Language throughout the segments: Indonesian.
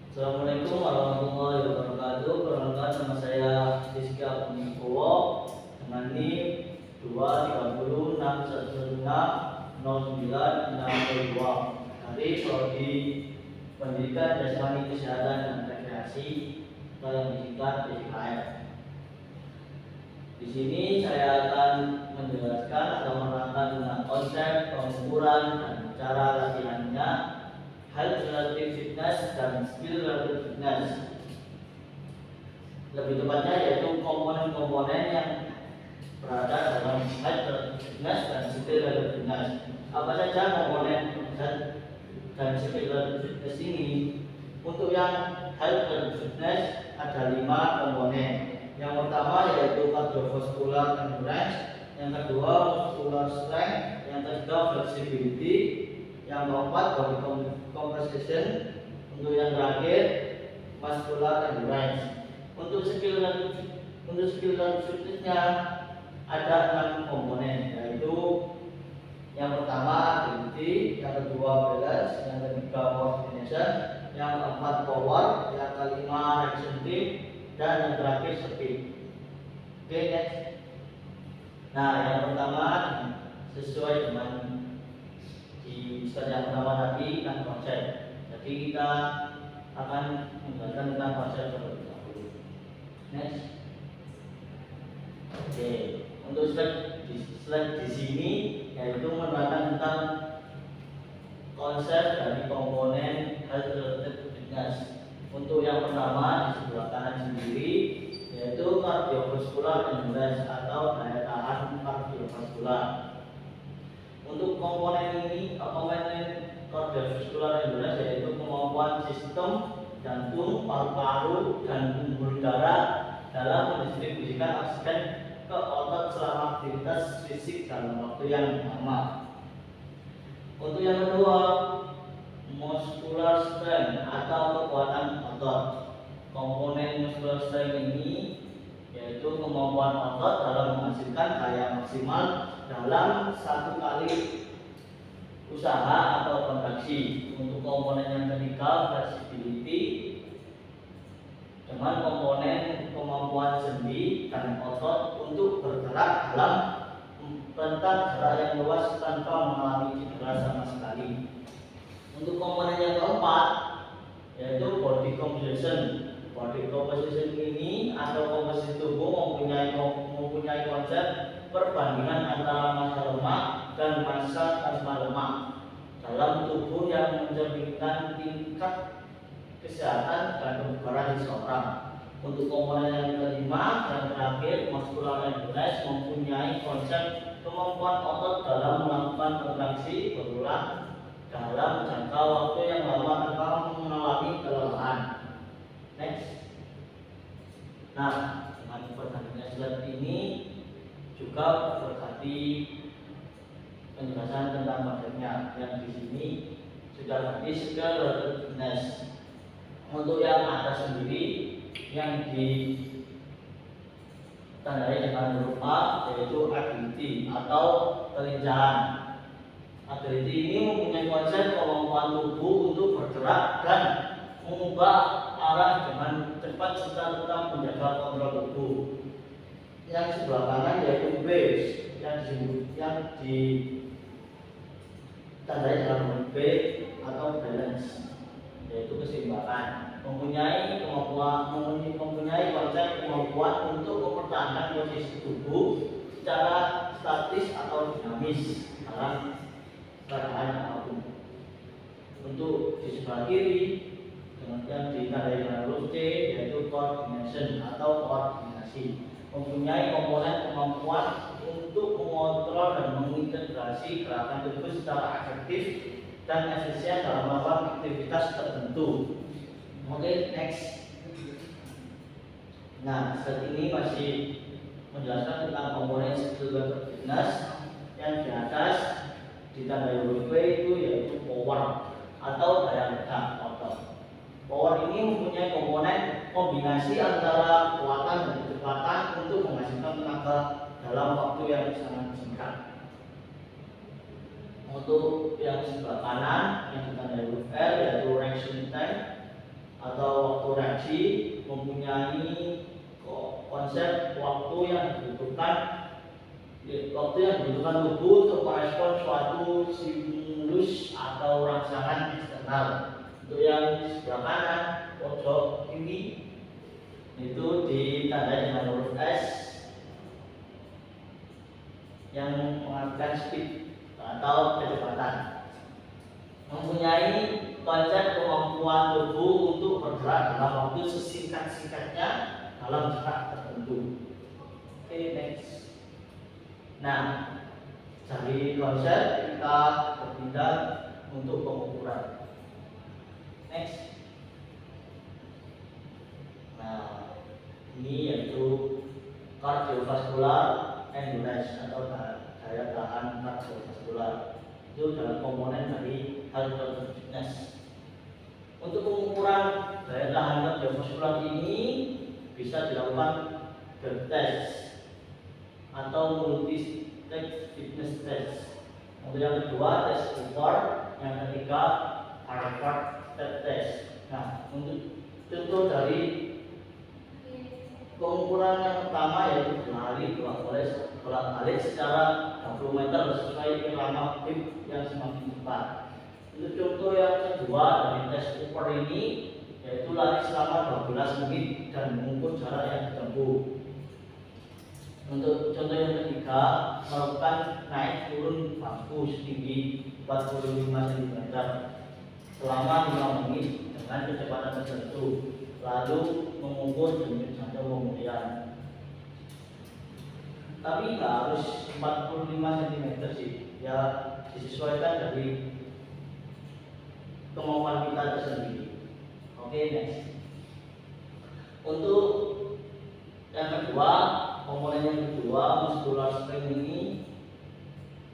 Assalamualaikum warahmatullahi wabarakatuh. Perkenalkan, nama saya Rizky Abdul Wibowo dengan NIM 23061150962 dari Prodi Pendidikan Jasmani Kesehatan dan Rekreasi atau yang disingkat PJKR. Di sini saya akan menjelaskan atau menerangkan tentang konsep pengukuran dan cara latihannya, health relative fitness dan skill relative fitness. Lebih tepatnya yaitu komponen-komponen yang berada dalam health relative fitness dan skill relative fitness. Apa saja komponen health dan skill relative fitness ini? Untuk yang health relative fitness ada 5 komponen. Yang pertama yaitu cardiovascular endurance, yang kedua muscular strength, yang ketiga flexibility, yang keempat body composition, untuk yang terakhir muscular endurance. Untuk skill fitnessnya ada 6 komponen, yaitu yang pertama agility, yang kedua balance, yang ketiga coordination, yang keempat power, yang kelima reaction team, dan yang terakhir speed. Oke, next. Nah, yang pertama sesuai dengan di slide yang pertama tadi kan konsep. Jadi kita akan menjelaskan tentang konsep terlebih dahulu. Next. Oke, untuk slide di sini yaitu menerangkan tentang konsep dari komponen health related fitness. Untuk yang pertama di sebelah kanan sendiri yaitu cardiovascular endurance atau daya tahan kardiovaskular. Untuk komponen ini, komponen cardiovascular endurance yaitu kemampuan sistem jantung, paru-paru, dan pembuluh darah dalam mendistribusikan oksigen ke otot selama aktivitas fisik dalam waktu yang lama. Untuk yang kedua, muscular strength atau kekuatan otot. Komponen muscular strength ini yaitu kemampuan otot dalam menghasilkan daya maksimal dalam satu kali usaha atau kontraksi. Untuk komponen yang ketiga flexibility dengan komponen kemampuan sendi dan otot untuk bergerak dalam rentang gerak yang luas tanpa mengalami cedera sama sekali. Untuk komponen yang keempat yaitu body composition. Body composition ini atau komposisi tubuh mempunyai konsep perbandingan antara massa lemak dan massa tanpa lemak dalam tubuh yang mencerminkan tingkat kesehatan dan kebugaran seseorang. Untuk komponen yang kelima dan terakhir muscular endurance mempunyai konsep kemampuan otot dalam melakukan kontraksi berulang dalam jangka waktu yang lama tanpa mengalami kelelahan. Next. Nah, dengan perbandingan slide ini juga berarti penjelasan tentang konsepnya yang di sini sudah berarti skill relative fitness. Untuk yang atas sendiri yang ditandai dengan huruf A yaitu agility atau kelincahan. Agility ini mempunyai konsep kemampuan tubuh untuk bergerak dan mengubah arah dengan cepat serta tetap menjaga kontrol tubuh. Yang sebelah kanan yaitu base yang ditandai dengan huruf B atau balance, yaitu keseimbangan. Mempunyai konsep kemampuan untuk mempertahankan posisi tubuh secara statis atau dinamis dalam keadaan apapun. Untuk di sebelah kiri yang ditandai dengan huruf C yaitu coordination atau koordinasi, mempunyai komponen kemampuan untuk mengontrol dan mengintegrasi gerakan tubuh secara efektif dan efisien dalam melakukan aktivitas tertentu. Oke, next. Nah, saat ini masih menjelaskan tentang komponen skill fitness. Yang di atas ditandai huruf P itu yaitu power atau daya ledak otot. Power ini mempunyai komponen kombinasi antara kekuatan dan kecepatan untuk menghasilkan tenaga dalam waktu yang sangat singkat. Untuk yang sebelah kanan yang ditandai huruf R yaitu reaction time atau mempunyai konsep waktu yang dibutuhkan tubuh untuk merespon suatu stimulus atau rangsangan eksternal. Untuk yang di sebelah kanan pojok kiri itu ditandai dengan huruf S yang mengartikan speed atau kecepatan. Mempunyai konsep kemampuan tubuh untuk bergerak dalam waktu sesingkat-singkatnya dalam jarak tertentu. Oke, next. Nah, dari konsep kita berpindah untuk pengukuran. Next. Nah, ini yaitu cardiovascular endurance atau daya tahan kardiovaskular. Itu adalah komponen dari heart fitness. Untuk pengukuran daya tahan kardiovaskular ini bisa dilakukan blood test atau multi-stage fitness test. Untuk yang kedua tes ukur, yang ketiga Harvard test. Nah, untuk contoh dari pengukuran yang pertama yaitu berlari bolak-balik secara 20 meter sesuai irama beat yang semakin cepat. Untuk contoh yang kedua dari tes ukur ini yaitu lari selama 12 menit dan mengukur jarak yang ditempuh. Untuk contoh yang ketiga, melakukan naik turun bangku setinggi 45 cm selama 5 menit dengan kecepatan tertentu, lalu mengukur denyut jantung kemudian. Tapi nggak harus 45 cm sih, ya disesuaikan dari kemampuan kita tersendiri. Oke, next. Untuk yang kedua, komponen yang kedua, muscular strength ini,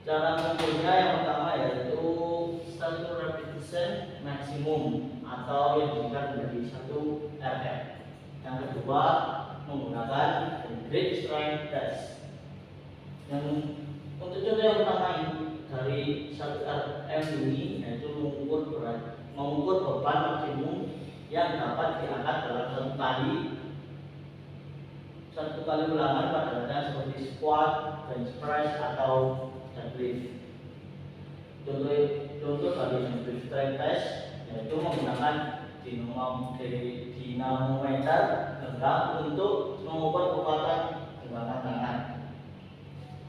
cara mengukurnya yang pertama yaitu satu repetition maksimum atau yang disingkat menjadi 1 RM. Yang kedua menggunakan grip strength test. Yang untuk contoh yang pertama ini dari 1 RM ini yaitu mengukur beban maksimum yang dapat diangkat dalam satu kali ulangan pada gerakan seperti squat, bench press atau deadlift. Contoh dari grip strength test yaitu menggunakan dinamometer genggam untuk mengukur kekuatan genggaman tangan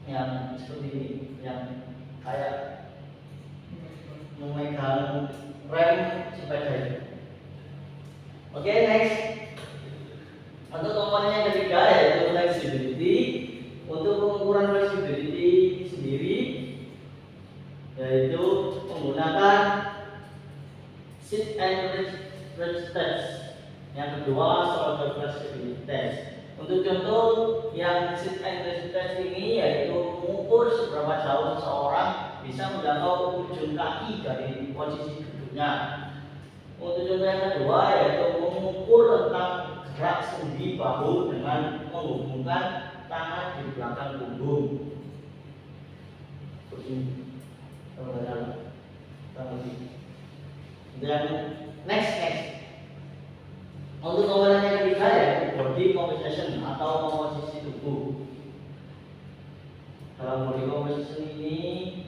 yang seperti ini, yang kayak memegang rem sepeda itu. Oke, next. Untuk komponen yang ketiga yaitu flexibility. Untuk pengukuran flexibility sendiri yaitu menggunakan sit and stretch test. Yang kedua shoulder flexibility test. Untuk contoh yang sit and stretch test ini yaitu mengukur seberapa jauh seseorang bisa menjangkau ujung kaki dari posisi duduknya. Untuk contoh yang kedua yaitu mengukur tentang gerak sendi bahu dengan menghubungkan tangan di belakang punggung. Dan next. Untuk komponen yang ketiga yaitu body composition atau komposisi tubuh. Dalam body composition ini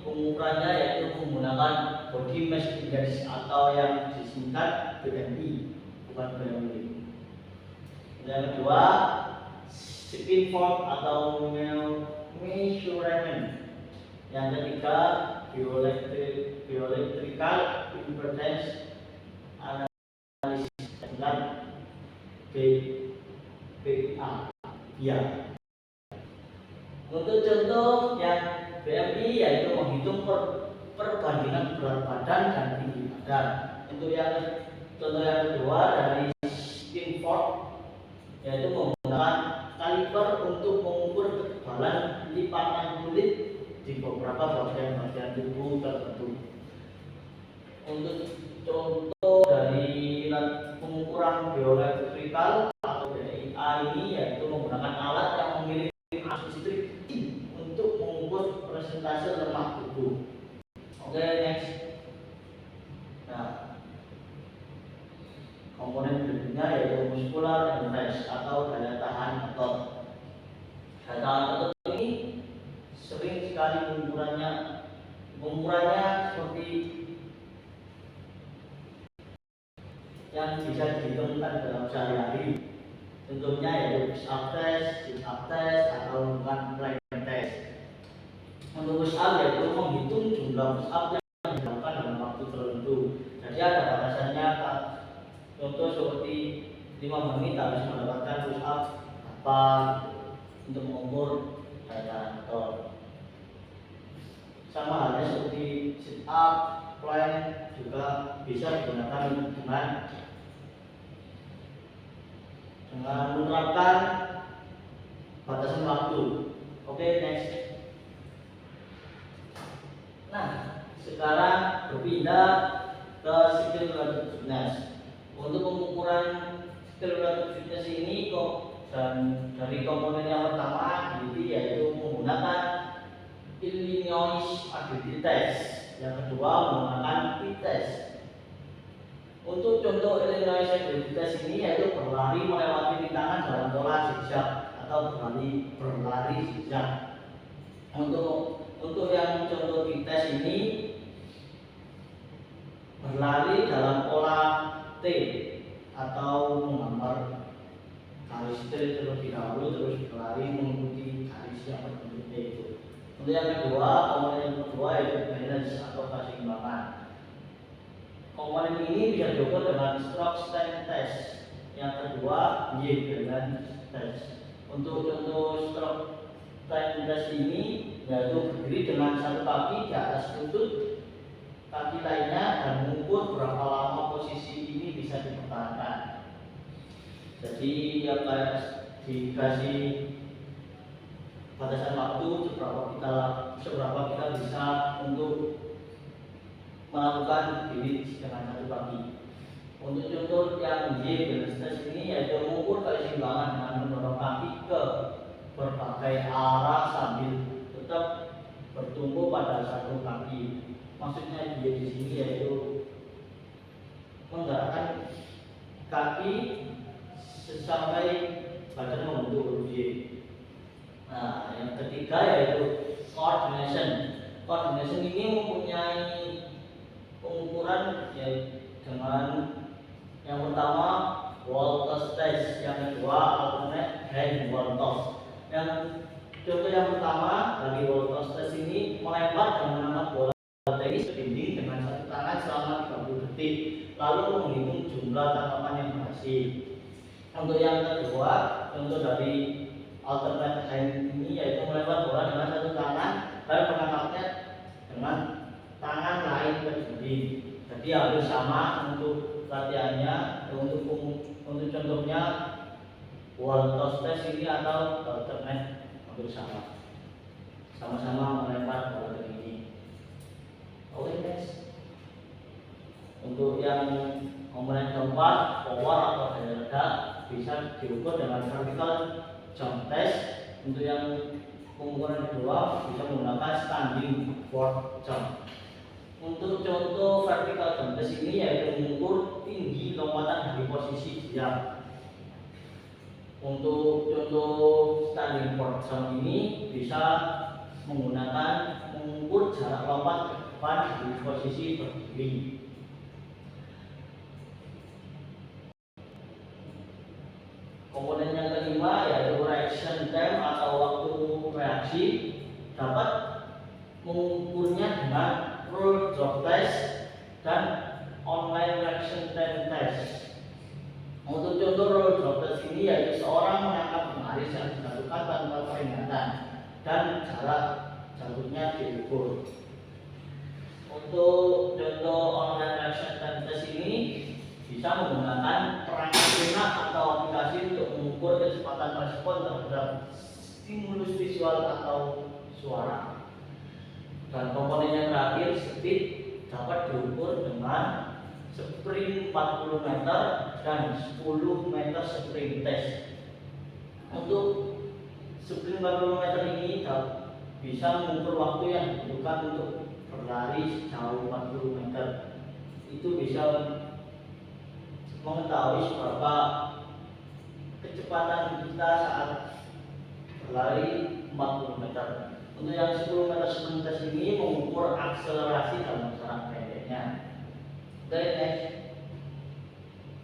pengukurannya yaitu menggunakan body mass index atau yang disingkat BMI, bukan BMI. Yang kedua skin form atau measurement. Yang ketiga bioelectrical impedance analysis dengan BPA. Ya. Untuk contoh yang BMI yaitu menghitung perbandingan berat badan dan tinggi badan. Untuk yang contoh yang kedua dari skin form yaitu menggunakan kaliper untuk mengukur ketebalan lipatan kulit di beberapa bagian tubuh tertentu. Untuk contoh dari pengukuran bioelectrical atau BIA ini yaitu menggunakan alat yang memiliki arus listrik untuk mengukur persentase lemak tubuh. Oke, next. Nah, Komponen berikutnya yaitu muscular endurance atau daya tahan otot. Daya tahan otot ini sering sekali pengukurannya seperti yang bisa dihitungkan dalam sehari-hari. Contohnya yaitu push up test, sit up test, atau plank test. Untuk push up yaitu menghitung jumlah push up yang dilakukan dalam waktu tertentu. Jadi ada batasannya. Contoh seperti 5 menit harus mendapatkan push up apa untuk mengukur daya tahan otot. Sama halnya seperti sit up, plank juga bisa digunakan dengan menerapkan batasan waktu. Oke, next. Nah, sekarang berpindah ke skill relative fitness. Untuk pengukuran skill relative fitness ini dan dari komponen yang pertama yaitu menggunakan Illinois Ability Test. Yang kedua menggunakan T-test. Untuk contoh Illinois Ability Test ini yaitu berlari melewati rintangan dalam pola zigzag atau berlari zigzag. Untuk yang contoh T-test ini berlari dalam pola T atau menggambar garis T terlebih dahulu terus berlari mengikuti garis yang berbentuk T itu. Untuk yang kedua, komponen yang kedua yaitu balance atau keseimbangan. Komponen ini bisa diukur dengan stroke strength test. Yang kedua, yield balance test. Untuk contoh stroke strength test ini yaitu berdiri dengan satu kaki di atas lutut kaki lainnya dan mengukur berapa lama posisi ini bisa dipertahankan. Jadi yang dikasih batasan waktu seberapa kita bisa untuk melakukan berdiri dengan satu kaki. Untuk contoh yang Y balance test ini yaitu mengukur keseimbangan dengan mendorong kaki ke berbagai arah sambil tetap bertumbuh pada satu kaki. Maksudnya dia di sini yaitu menggerakkan kaki sampai badan membentuk huruf Y. Nah, yang ketiga yaitu coordination. Coordination ini mempunyai pengukuran dengan yang pertama wall toss test, yang kedua alternate hand wall toss. Yang contoh yang pertama dari wall toss test ini melempar dan menangkap bola tenis ke dinding dengan satu tangan selama 30 detik, lalu menghitung jumlah tangkapan yang berhasil. Untuk yang kedua, contoh dari alternate hand ini yaitu melempar bola dengan satu tangan dan menangkapnya dengan tangan lain ke dinding. Jadi harus sama untuk latihannya. Untuk contohnya wall toss test ini atau alternate hampir sama-sama melempar bola ke dinding. Oke, next. Untuk yang komponen keempat, power atau daya ledak bisa diukur dengan vertical jump test. Untuk yang pengukuran kedua bisa menggunakan standing board jump. Untuk contoh vertical jump test ini yaitu mengukur tinggi lompatan dari posisi diam. Untuk contoh standing board jump ini bisa mengukur jarak lompat ke depan di posisi berdiri. Komponen yang kelima yaitu reaction time atau waktu reaksi, dapat mengukurnya dengan rule drop test dan online reaction time test. Untuk contoh rule drop test ini yaitu seorang menangkap penggaris yang dijatuhkan tanpa peringatan dan jarak jatuhnya diukur. Untuk contoh online reaction time test ini bisa menggunakan perangkat lunak atau aplikasi untuk mengukur kecepatan respon terhadap stimulus visual atau suara. Dan komponen yang terakhir, speed, dapat diukur dengan sprint 40 meter dan 10 meter sprint test. Untuk sprint 40 meter ini bisa mengukur waktu yang dibutuhkan untuk berlari sejauh 40 meter. Itu bisa mengetahui seberapa kecepatan kita saat berlari 40 meter. Untuk yang 10 meter sprinter ini mengukur akselerasi dalam jarak pendeknya. Oke, next.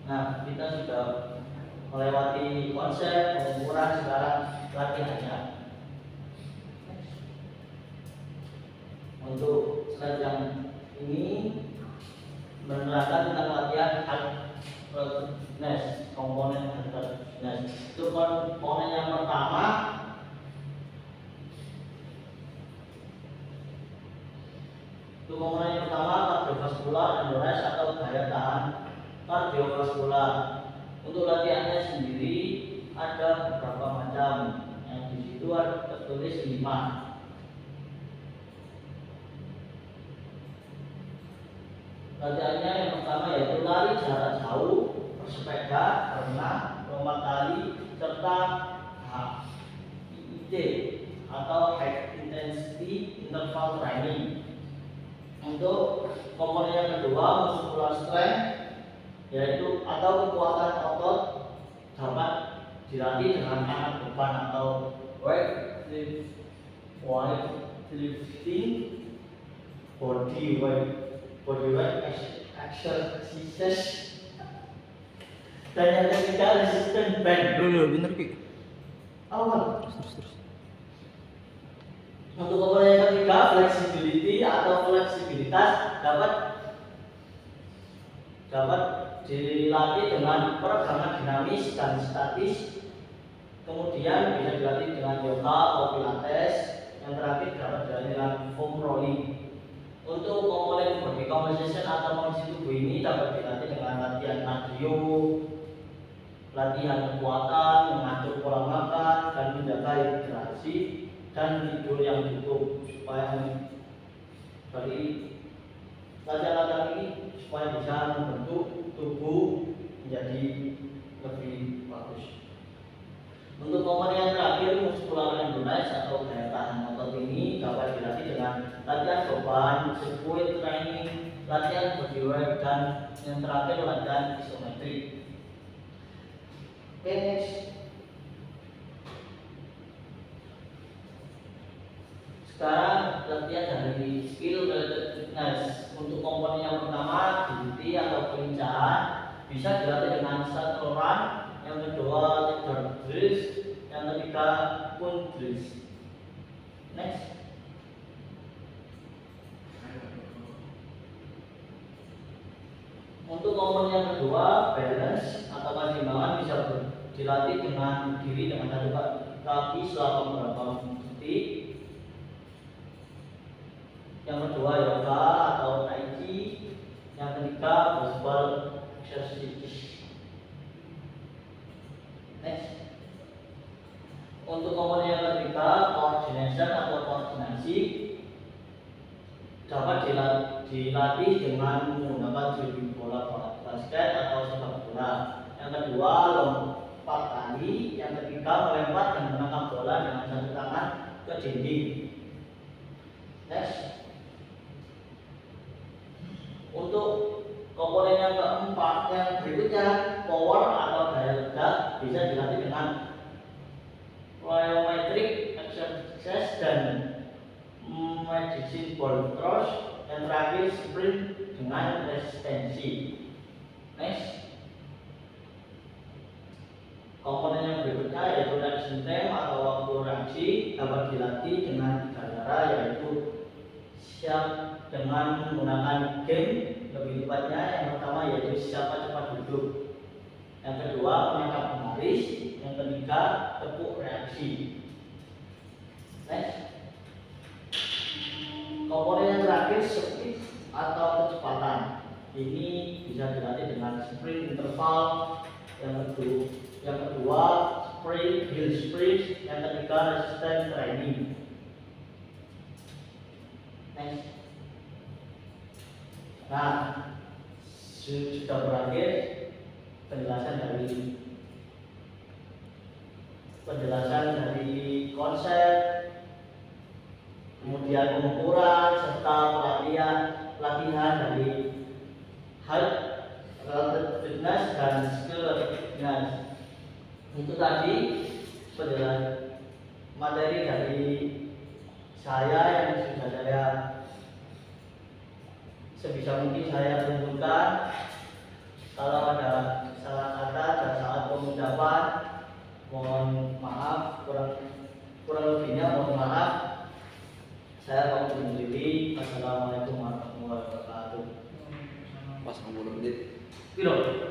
Nah, kita sudah melewati konsep pengukuran, sekarang latihannya. Untuk slide yang ini menerangkan tentang latihan alertness, komponen alertness. Itu komponen yang pertama. Untuk komponen yang pertama, kardiovaskular endurance atau daya tahan kardiovaskular. Untuk latihannya sendiri ada beberapa macam. Yang di situ ada tertulis 5. Latihannya yang pertama yaitu lari jarak jauh, bersepeda, berenang, lompat tali, serta HIIT atau High Intensity Interval Training. Untuk komponen yang kedua, muscular strength, yaitu atau kekuatan otot dapat dilatih dengan angkat beban atau weightlifting, body weight exercises, dan yang ketiga resistance band. Bener Ki. Apa? Terus. Untuk komponen yang ketiga, flexibility atau fleksibilitas dapat dilatih dengan peregangan dinamis dan statis. Kemudian bisa dilatih dengan yoga atau pilates. Yang terakhir dapat dilatih dengan foam rolling. Untuk komponen body composition atau kondisi tubuh ini dapat dilatih dengan latihan kardio, latihan kekuatan, mengatur pola makan, dan menjaga hidrasi dan tidur yang cukup supaya dari latihan-latihan ini supaya bisa membentuk tubuh menjadi lebih bagus. Untuk komponen yang terakhir, muscular endurance atau daya tahan otot ini dapat dilatih dengan latihan beban, circuit training, latihan body weight, dan yang terakhir latihan isometrik. Oke, next. Sekarang latihan dari skill related fitness. Untuk komponen yang pertama, agility atau kelincahan, bisa dilatih dengan shuttle run. Yang kedua, leader drills. Yang ketiga, pull drills. Next. Untuk komponen yang kedua, balance atau keseimbangan, bisa dilatih dengan diri dengan satu kaki selama beberapa detik. Yang kedua, yoga atau tai chi. Yang ketiga, baseball exercise. Next. Untuk komponen yang ketiga, coordination atau koordinasi, dapat dilatih dengan menggunakan dribbling bola basket atau sepak bola. Yang kedua, lompat tali. Yang ketiga, melempar dan menangkap bola dengan satu tangan ke dinding. Next. Untuk komponen yang keempat, yang berikutnya, power atau daya ledak, bisa dilatih dengan plyometric exercise dan medicine ball cross. Yang terakhir, sprint dengan resistensi. Next. Komponen yang berikutnya yaitu reaction time atau waktu reaksi, dapat dilatih dengan 3 cara, yaitu siap dengan menggunakan game, lebih tepatnya yang pertama yaitu siapa cepat duduk, yang kedua menangkap penggaris, yang ketiga tepuk reaksi. Next. Komponen yang terakhir, speed atau kecepatan, ini bisa dilatih dengan sprint interval. Yang kedua sprint, hill sprint, yang ketiga resistance training. Next. Nah, sudah berakhir penjelasan dari konsep, kemudian pengukuran serta latihan dari height relatedness dan skilledness. Itu tadi penjelasan materi dari saya yang sudah saya sebisa mungkin saya tunjukkan. Kalau ada salah kata dan salah pengucapan, mohon maaf, kurang lebihnya mohon maaf. Saya mau undur diri. Assalamualaikum warahmatullahi wabarakatuh. Pas 60 menit. Piro?